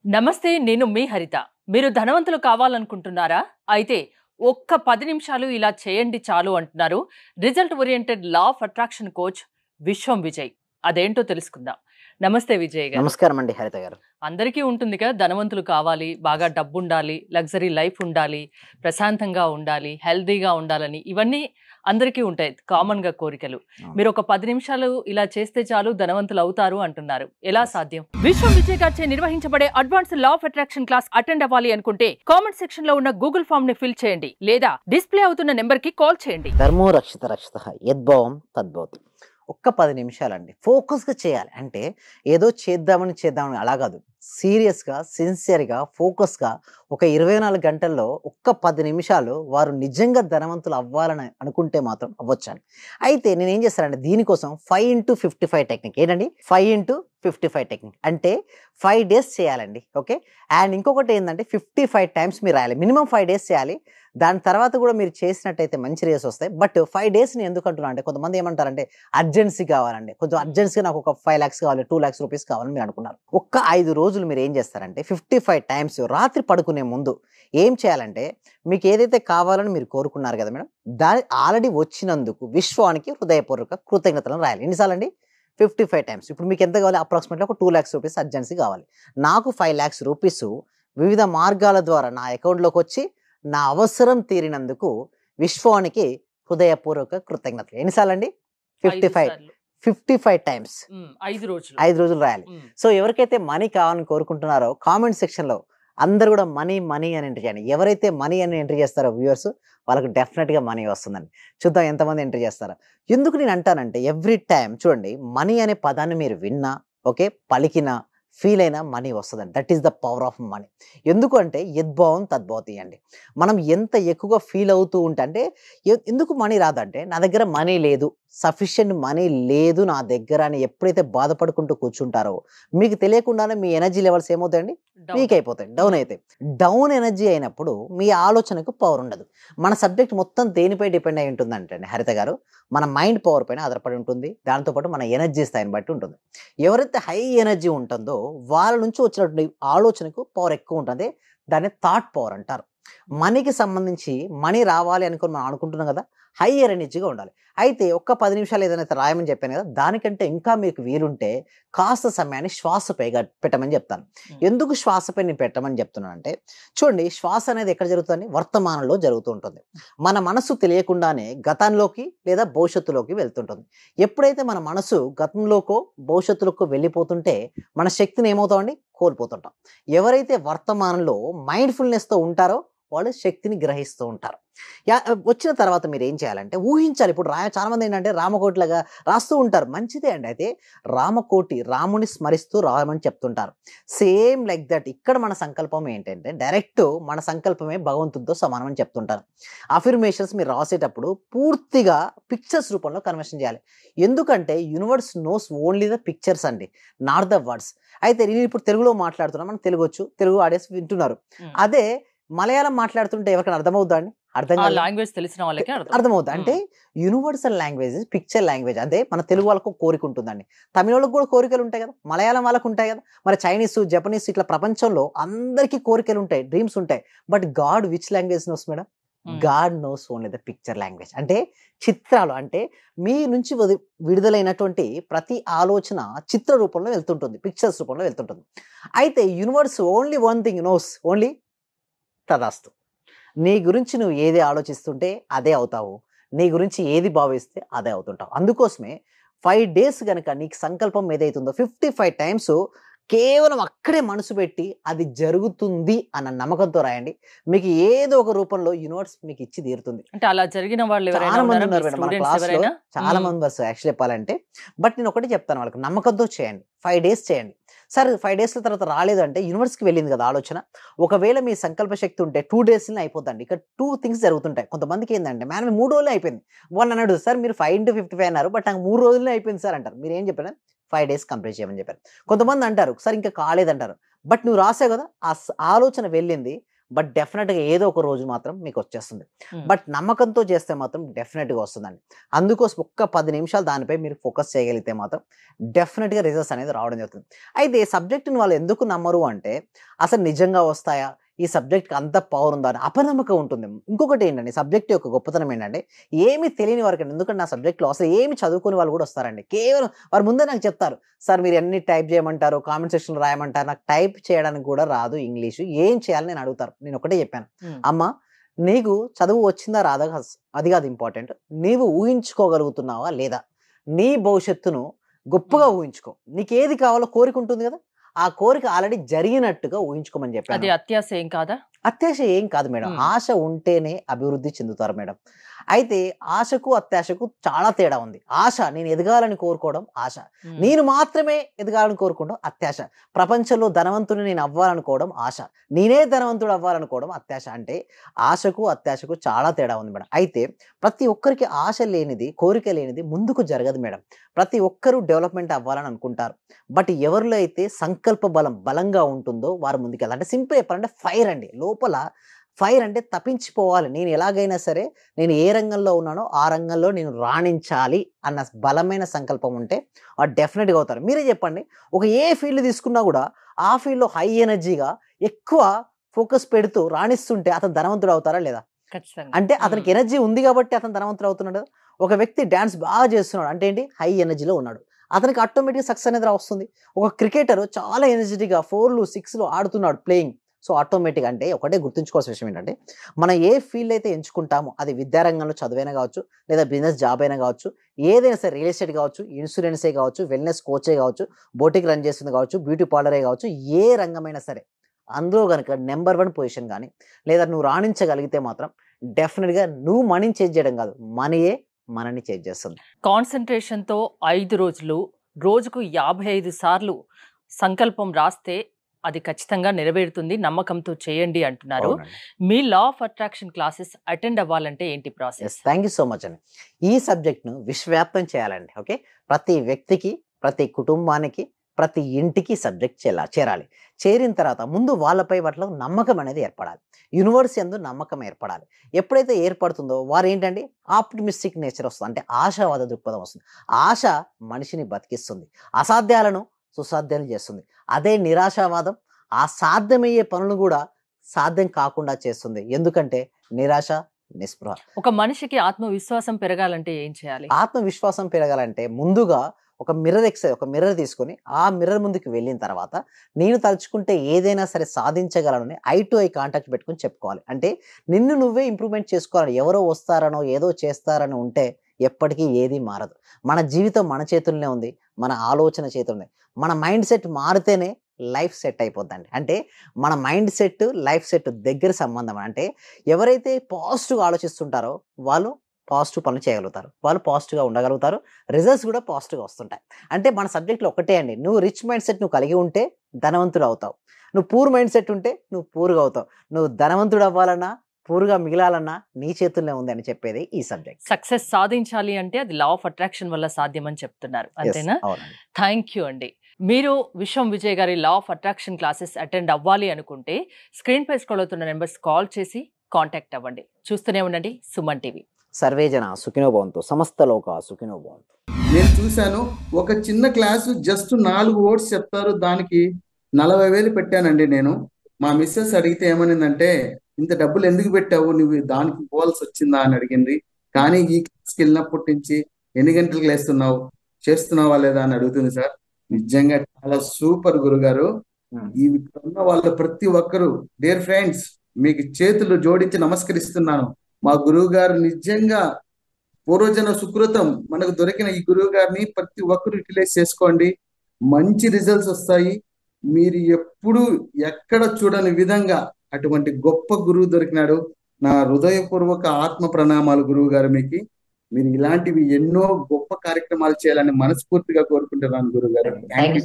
నమస్తే, నేను మీ హరిత. మీరు ధనవంతులు కావాలనుకుంటున్నారా? అయితే ఒక్క 10 నిమిషాలు ఇలా చేయండి చాలు అంటున్నారు result oriented law of attraction coach విశ్వం విజయ్. అదేంటో తెలుసుకుందాం. నమస్తే విజయ్ గారు. నమస్కారం అండి హరిత గారు. అందరికీ ఉంటుంది కదా, ధనవంతులు కావాలి, బాగా డబ్బుండాలి, లగ్జరీ లైఫ్ ఉండాలి, ప్రశాంతంగా ఉండాలి, హెల్తీగా ఉండాలని ఇవన్నీ అందరికీ ఉంటాయి కామన్‌గా కోరికలు. మీరు ఒక 10 నిమిషాలు ఇలా చేస్తే చాలు ధనవంతులు అవుతారు అంటున్నారు. ఎలా సాధ్యం? విశ్వం విజయ్ గారిచే నిర్వహించబడే advanced law of attraction class attend అవ్వాలి అనుకుంటే కామెంట్ సెక్షన్ లో ఉన్న గూగుల్ ఫామ్ ని ఫిల్ చేయండి లేదా డిస్ప్లే అవుతున్న నెంబర్ కి కాల్ చేయండి. ధర్మో రక్షిత రక్షిత యద్భావం తద్భవతి. ఒక్క 10 నిమిషాలండి ఫోకస్గా చేయాలి. అంటే ఏదో చేద్దామని అలా కాదు. సీరియస్గా, సిన్సియర్గా, ఫోకస్గా ఒక 24 గంటల్లో ఒక్క 10 నిమిషాలు వారు నిజంగా ధనవంతులు అవ్వాలని అనుకుంటే మాత్రం అవ్వచ్చండి. అయితే నేను ఏం చేస్తానంటే దీనికోసం 5x55 టెక్నిక్. ఏంటండి 5x55 టెక్నిక్ అంటే 5 డేస్ చేయాలండి. ఓకే. అండ్ ఇంకొకటి ఏంటంటే 55 టైమ్స్ మీరు రాయాలి. మినిమం 5 డేస్ చేయాలి. దాని తర్వాత కూడా మీరు చేసినట్టయితే మంచి రేస్ వస్తాయి. బట్ 5 డేస్ని ఎందుకు అంటున్నా అంటే కొంతమంది ఏమంటారంటే అర్జెన్సీ కావాలండి, కొంచెం అర్జెన్సీగా నాకు ఒక 5 lakhs కావాలి, 2 lakhs రూపీస్ కావాలని మీరు అనుకున్నారు. ఒక్క 5 రోజులు మీరు ఏం చేస్తారంటే 55 టైమ్స్ రాత్రి పడుకునే ముందు ఏం చేయాలంటే మీకు ఏదైతే కావాలని మీరు కోరుకున్నారు కదా మేడం, దాని ఆల్రెడీ వచ్చినందుకు విశ్వానికి హృదయపూర్వక కృతజ్ఞతలను రాయాలి. ఎన్నిసార్లు అండి? 55 టైమ్స్. ఇప్పుడు మీకు ఎంత కావాలి? అప్రాక్సిమేట్లీ ఒక 2 lakhs రూపీస్ అర్జెన్సీ కావాలి. నాకు 5 lakhs రూపీస్ వివిధ మార్గాల ద్వారా నా అకౌంట్లోకి వచ్చి నా అవసరం తీరినందుకు విశ్వానికి హృదయపూర్వక కృతజ్ఞతలు. ఎన్నిసార్లు అండి? 55 టైమ్స్ 5 రోజులు రాయాలి. సో ఎవరికైతే మనీ కావాలని కోరుకుంటున్నారో కామెంట్ సెక్షన్లో అందరు కూడా మనీ మనీ అని ఎంట్రీ చేయండి. ఎవరైతే మనీ అని ఎంట్రీ చేస్తారో వ్యూవర్స్ వాళ్ళకు డెఫినెట్గా మనీ వస్తుందండి. చూద్దాం ఎంతమంది ఎంట్రీ చేస్తారో. ఎందుకు నేను అంటానంటే ఎవ్రీ టైం చూడండి, మనీ అనే పదాన్ని మీరు విన్నా, ఓకే, పలికినా, ఫీల్ అయినా మనీ వస్తుందండి. That is the power of money. ఎందుకు అంటే యద్భావం తద్భవతి అండి. మనం ఎంత ఎక్కువగా ఫీల్ అవుతూ ఉంటే అంటే ఎందుకు మనీ రాదంటే నా దగ్గర మనీ లేదు, సఫిషియెంట్ మనీ లేదు నా దగ్గర అని ఎప్పుడైతే బాధపడుకుంటూ కూర్చుంటారో మీకు తెలియకుండానే మీ ఎనర్జీ లెవెల్స్ ఏమవుతాయండి? వీక్ అయిపోతాయి, డౌన్ అవుతాయి. డౌన్ ఎనర్జీ అయినప్పుడు మీ ఆలోచనకు పవర్ ఉండదు. మన సబ్జెక్ట్ మొత్తం దేనిపై డిపెండ్ అయి ఉంటుందంటే హరిత గారు, మన మైండ్ పవర్ పైన ఆధారపడి ఉంటుంది. దాంతోపాటు మన ఎనర్జీ స్థాయిని బట్టి ఉంటుంది. ఎవరైతే హై ఎనర్జీ ఉంటుందో వాళ్ళ నుంచి వచ్చినటువంటి ఆలోచనకు పవర్ ఎక్కువ ఉంటుంది. దాన్ని థాట్ పవర్ అంటారు. మనీకి సంబంధించి మనీ రావాలి అనుకుని మనం అనుకుంటున్నాం కదా, హైయర్ ఎనర్జీగా ఉండాలి. అయితే ఒక్క 10 నిమిషాలు ఏదైనా రాయమని చెప్పాను కదా, దానికంటే ఇంకా మీకు వీలుంటే కాస్త సమయాన్ని శ్వాసపై పెట్టమని చెప్తాను. ఎందుకు శ్వాసపై నేను పెట్టమని చెప్తున్నాను అంటే చూడండి, శ్వాస అనేది ఎక్కడ జరుగుతుంది? వర్తమానంలో జరుగుతూ ఉంటుంది. మన మనసు తెలియకుండానే గతంలోకి లేదా భవిష్యత్తులోకి వెళ్తుంటుంది. ఎప్పుడైతే మన మనసు గతంలోకో భవిష్యత్తులోకో వెళ్ళిపోతుంటే మన శక్తిని ఏమవుతామండి? కోల్పోతుంటాం. ఎవరైతే వర్తమానంలో మైండ్ఫుల్నెస్తో ఉంటారో వాళ్ళు శక్తిని గ్రహిస్తూ ఉంటారు. వచ్చిన తర్వాత మీరు ఏం చేయాలంటే ఊహించాలి. ఇప్పుడు చాలా మంది ఏంటంటే రామకోటిలాగా రాస్తూ ఉంటారు, మంచిదే అండి. అయితే రామకోటి, రాముని స్మరిస్తూ రామని చెప్తుంటారు. సేమ్ లైక్ దట్ ఇక్కడ మన సంకల్పం ఏంటంటే డైరెక్ట్ మన సంకల్పమే భగవంతుడితో సమానం అని చెప్తుంటారు. అఫర్మేషన్స్ మీరు రాసేటప్పుడు పూర్తిగా పిక్చర్స్ రూపంలో కన్వర్షన్ చేయాలి. ఎందుకంటే universe nose only the pictures అండి, నాట్ ద వర్డ్స్. అయితే నేను ఇప్పుడు తెలుగులో మాట్లాడుతున్నా, మనం తెలుగు వచ్చు, తెలుగు ఆడియన్స్ వింటున్నారు. అదే మలయాళం మాట్లాడుతుంటే ఎవరికైనా అర్థమవుతా అండి? లాంగ్వేజ్ తెలిసిన వాళ్ళకి అర్థమవుతుంది. అంటే యూనివర్సల్ లాంగ్వేజ్, పిక్చర్ లాంగ్వేజ్. అదే మన తెలుగు వాళ్ళకు కోరిక ఉంటుందండి, తమిళ వాళ్ళకు కూడా కోరికలు ఉంటాయి కదా, మలయాళం వాళ్ళకు ఉంటాయి కదా, మరి చైనీస్, జపనీస్ ఇట్లా ప్రపంచంలో అందరికీ కోరికలు ఉంటాయి, డ్రీమ్స్ ఉంటాయి. But god which language knows madam? God knows only the picture language. అంటే చిత్రాలు, అంటే మీ నుంచి విడుదలైనటువంటి ప్రతి ఆలోచన చిత్ర రూపంలో వెళ్తుంటుంది, పిక్చర్స్ రూపంలో వెళ్తుంటుంది. అయితే universe only one thing knows, only తదాస్తు. నీ గురించి నువ్వు ఏది ఆలోచిస్తుంటే అదే అవుతావు, నీ గురించి ఏది భావిస్తే అదే అవుతుంటావు. అందుకోసమే 5 డేస్ కనుక నీకు సంకల్పం ఏదైతుందో 55 టైమ్స్ కేవలం అక్కడే మనసు పెట్టి అది జరుగుతుంది అన్న నమ్మకంతో రాయండి. మీకు ఏదో ఒక రూపంలో యూనివర్స్ మీకు ఇచ్చి తీరుతుంది. అంటే అలా జరిగిన వాళ్ళు చాలా మంది ఉన్నారు మేడం మన క్లాస్లో, చాలా మంది వస్తారు యాక్చువల్లీ చెప్పాలంటే. బట్ నేను ఒకటి చెప్తాను, వాళ్ళకి నమ్మకంతో చేయండి, 5 డేస్ చేయండి. సరే 5 డేస్ తర్వాత రాలేదు అంటే యూనివర్స్కి వెళ్ళింది కదా ఆలోచన. ఒకవేళ మీ సంకల్ప శక్తి ఉంటే 2 డేస్లో అయిపోద్దండి. ఇక్కడ 2 థింగ్స్ జరుగుతుంటాయి. కొంతమందికి ఏంటంటే మేడం 3 రోజులే అయిపోయింది. వాళ్ళు అన్నాడు సార్ మీరు 5x55 అన్నారు, బట్ నాకు 3 రోజులే అయిపోయింది సార్ అంటారు. మీరు ఏం చెప్పారు? 5 డేస్ కంప్లీట్ చేయమని చెప్పారు. కొంతమంది అంటారు సార్ ఇంకా కాలేదంటారు. బట్ నువ్వు రాసావు కదా, ఆ ఆలోచన వెళ్ళింది, బట్ డెఫినెట్గా ఏదో ఒక రోజు మాత్రం మీకు వచ్చేస్తుంది. బట్ నమ్మకంతో చేస్తే మాత్రం డెఫినెట్గా వస్తుందండి. అందుకోసం ఒక్క 10 నిమిషాలు దానిపై మీరు ఫోకస్ చేయగలిగితే మాత్రం డెఫినెట్గా రిజల్ట్స్ అనేది రావడం జరుగుతుంది. అయితే సబ్జెక్ట్ని వాళ్ళు ఎందుకు నమ్మరు అంటే అసలు నిజంగా వస్తాయా, ఈ సబ్జెక్ట్కి అంత పవర్ ఉందా అని అపనమ్మకం ఉంటుంది. ఇంకొకటి ఏంటంటే సబ్జెక్ట్ యొక్క గొప్పతనం ఏంటంటే ఏమీ తెలియని వారికి, ఎందుకంటే నా సబ్జెక్ట్లో అసలు ఏమి చదువుకుని వాళ్ళు కూడా వస్తారండి. కేవలం వారు ముందే నాకు చెప్తారు, సార్ మీరు అన్ని టైప్ చేయమంటారు, కామెంట్ సెక్షన్లో రాయమంటారు, నాకు టైప్ చేయడానికి కూడా రాదు ఇంగ్లీషు, ఏం చేయాలని నేను అడుగుతారు. నేను ఒకటే చెప్పాను, అమ్మ నీకు చదువు వచ్చిందా రాదా అది కాదు ఇంపార్టెంట్, నీవు ఊహించుకోగలుగుతున్నావా లేదా, నీ భవిష్యత్తును గొప్పగా ఊహించుకో, నీకు ఏది కావాలో కోరిక ఉంటుంది కదా, ఆ కోరిక ఆల్రెడీ జరిగినట్టుగా ఊహించుకోమని చెప్పాను. అది అత్యాశ ఏం కాదా? అత్యాశ ఏం కాదు మేడం, ఆశ ఉంటేనే అభివృద్ధి చెందుతారు మేడం. అయితే ఆశకు అత్యాశకు చాలా తేడా ఉంది. ఆశ నేను ఎదగాలని కోరుకోవడం ఆశ, నేను మాత్రమే ఎదగాలని కోరుకోవడం అత్యాశ. ప్రపంచంలో ధనవంతుని నేను అవ్వాలనుకోవడం ఆశ, నేనే ధనవంతుడు అవ్వాలనుకోవడం అత్యాశ. అంటే ఆశకు అత్యాశకు చాలా తేడా ఉంది మేడం. అయితే ప్రతి ఒక్కరికి ఆశ లేనిది, కోరిక లేనిది ముందుకు జరగదు మేడం. ప్రతి ఒక్కరూ డెవలప్మెంట్ అవ్వాలని అనుకుంటారు, బట్ ఎవరిలో అయితే సంకల్ప బలం బలంగా ఉంటుందో వారు ముందుకెళ్ళాలి. అంటే సింపుల్ చెప్పాలంటే ఫైర్ అండి, లోపల ఫైర్ అంటే తప్పించిపోవాలి, నేను ఎలాగైనా సరే నేను ఏ రంగంలో ఉన్నానో ఆ రంగంలో నేను రాణించాలి అన్న బలమైన సంకల్పం ఉంటే డెఫినెట్గా అవుతారు. మీరే చెప్పండి, ఒక ఏ ఫీల్డ్ తీసుకున్నా కూడా ఆ ఫీల్డ్లో హై ఎనర్జీగా ఎక్కువ ఫోకస్ పెడుతూ రాణిస్తుంటే అతను ధనవంతుడు అవుతారా లేదా? అంటే అతనికి ఎనర్జీ ఉంది కాబట్టి అతను ధనవంతుడు అవుతున్నాడు. ఒక వ్యక్తి డ్యాన్స్ బాగా చేస్తున్నాడు అంటే ఏంటి, హై ఎనర్జీలో ఉన్నాడు, అతనికి ఆటోమేటిక్గా సక్సెస్ అనేది వస్తుంది. ఒక క్రికెటర్ చాలా ఎనర్జెటిక్గా 4లు 6లు ఆడుతున్నాడు ప్లేయింగ్, సో ఆటోమేటిక్. అంటే ఒకటే గుర్తుంచుకోవాల్సిన విషయం ఏంటంటే మనం ఏ ఫీల్డ్ అయితే ఎంచుకుంటామో, అది విద్యారంగంలో చదువైనా కావచ్చు, లేదా బిజినెస్ జాబ్ అయినా కావచ్చు, ఏదైనా సరే, రియల్ ఎస్టేట్ కావచ్చు, ఇన్సూరెన్సే కావచ్చు, వెల్నెస్ కోచే కావచ్చు, బోటిక్ రన్ చేస్తుంది కావచ్చు, బ్యూటీ పార్లరే కావచ్చు, ఏ రంగమైనా సరే అందులో కనుక నెంబర్ 1 పొజిషన్ కానీ లేదా నువ్వు రాణించగలిగితే మాత్రం డెఫినెట్గా నువ్వు మనీని చేంజ్ చేయడం కాదు, మనీయే మనని చేంజ్ చేస్తుంది. కాన్సన్ట్రేషన్తో 5 రోజులు రోజుకు 55 సార్లు సంకల్పం రాస్తే అది ఖచ్చితంగా నెరవేరుతుంది, నమ్మకంతో చేయండి అంటున్నారు. మీ law of attraction classes attend అవ్వాలంటే ఏంటి process? Thank you so much అండి. ఈ సబ్జెక్ట్ను విశ్వవ్యాప్తం చేయాలండి. ఓకే, ప్రతి వ్యక్తికి, ప్రతి కుటుంబానికి, ప్రతి ఇంటికి సబ్జెక్ట్ చేరాలి. చేరిన తర్వాత ముందు వాళ్ళపై వాటిలో నమ్మకం అనేది ఏర్పడాలి, యూనివర్స్ యందు నమ్మకం ఏర్పడాలి. ఎప్పుడైతే ఏర్పడుతుందో వారు ఏంటంటే ఆప్టిమిస్టిక్ నేచర్ వస్తుంది, అంటే ఆశావాద దృక్పథం వస్తుంది. ఆశ మనిషిని బతికిస్తుంది, అసాధ్యాలను సుసాధ్యాలు చేస్తుంది. అదే నిరాశావాదం ఆ సాధ్యమయ్యే పనులు కూడా సాధ్యం కాకుండా చేస్తుంది. ఎందుకంటే నిరాశ, నిస్పృహ. ఒక మనిషికి ఆత్మవిశ్వాసం పెరగాలంటే ఏం చేయాలి? ఆత్మవిశ్వాసం పెరగాలంటే ముందుగా ఒక మిర్రర్ తీసుకొని ఆ మిర్రర్ ముందుకు వెళ్ళిన తర్వాత నేను తలుచుకుంటే ఏదైనా సరే సాధించగలనని ఐ టు ఐ కాంటాక్ట్ పెట్టుకొని చెప్పుకోవాలి. అంటే నిన్ను నువ్వే ఇంప్రూవ్మెంట్ చేసుకోవాలి. ఎవరో వస్తారనో ఏదో చేస్తారని ఉంటే ఎప్పటికీ ఏది మారదు. మన జీవితం మన చేతుల్లోనే ఉంది, మన ఆలోచన చేతుల్లోనే. మన మైండ్ సెట్ మారితేనే లైఫ్ సెట్ అయిపోద్దండి. అంటే మన మైండ్ సెట్ లైఫ్ సెట్ దగ్గర సంబంధం. అంటే ఎవరైతే పాజిటివ్గా ఆలోచిస్తుంటారో వాళ్ళు పాజిటివ్ పనులు చేయగలుగుతారు, వాళ్ళు పాజిటివ్గా ఉండగలుగుతారు, రిజల్ట్స్ కూడా పాజిటివ్గా వస్తుంటాయి. అంటే మన సబ్జెక్ట్లో ఒకటే అండి, నువ్వు రిచ్ మైండ్ సెట్ నువ్వు కలిగి ఉంటే ధనవంతుడు అవుతావు, నువ్వు పూర్ మైండ్ సెట్ ఉంటే నువ్వు పూర్గా అవుతావు. నువ్వు ధనవంతుడు అవ్వాలన్నా పూర్గా మిగిలాలన్నా నీ చేతుల్లో ఉంది అని చెప్పేది ఈ సబ్జెక్ట్. సక్సెస్ సాధించాలి అంటే అది లా ఆఫ్ అట్రాక్షన్ వల్ల సాధ్యమని చెప్తున్నారు, అంతేనా? థ్యాంక్ యూ అండి. మీరు విశ్వం విజయ్ గారి లా ఆఫ్ అట్రాక్షన్ క్లాసెస్ అటెండ్ అవ్వాలి అనుకుంటే స్క్రీన్ పై స్క్రోల్ అవుతున్న నెంబర్స్ కాల్ చేసి కాంటాక్ట్ అవ్వండి. చూస్తూనే ఉండండి సుమన్ టీవీ. సర్వే జన సుఖినో భవంతు, సమస్త లోక సుఖినో భవంతు. నేను చూశాను, ఒక చిన్న క్లాసు జస్ట్ 4 వర్డ్స్ చెప్తారు, దానికి 40,000 పెట్టానండి నేను. మా మిస్సెస్ అడిగితే ఏమనిందంటే, ఇంత డబ్బులు ఎందుకు పెట్టావు, నువ్వు దానికి పోవాల్సి వచ్చిందా అని అడిగింది. కానీ ఈ క్లాస్కి వెళ్ళినప్పటి నుంచి ఎన్ని గంటలకు లేస్తున్నావు, చేస్తున్నావా లేదా అని అడుగుతుంది సార్. నిజంగా చాలా సూపర్ గురుగారు. ఈ ఉన్న వాళ్ళ ప్రతి ఒక్కరు, డియర్ ఫ్రెండ్స్, మీకు చేతులు జోడించి నమస్కరిస్తున్నాను. మా గురువు గారు నిజంగా పూర్వజన సుకృతం, మనకు దొరికిన ఈ గురువు గారిని ప్రతి ఒక్కరు యూటిలైజ్ చేసుకోండి, మంచి రిజల్ట్స్ వస్తాయి. మీరు ఎప్పుడు ఎక్కడ చూడని విధంగా అటువంటి గొప్ప గురువు దొరికినాడు. నా హృదయపూర్వక ఆత్మ ప్రణామాలు గురువు గారు మీకు. మీరు ఇలాంటివి ఎన్నో గొప్ప కార్యక్రమాలు చేయాలని మనస్ఫూర్తిగా కోరుకుంటున్నాను గురువు గారు. Thank you.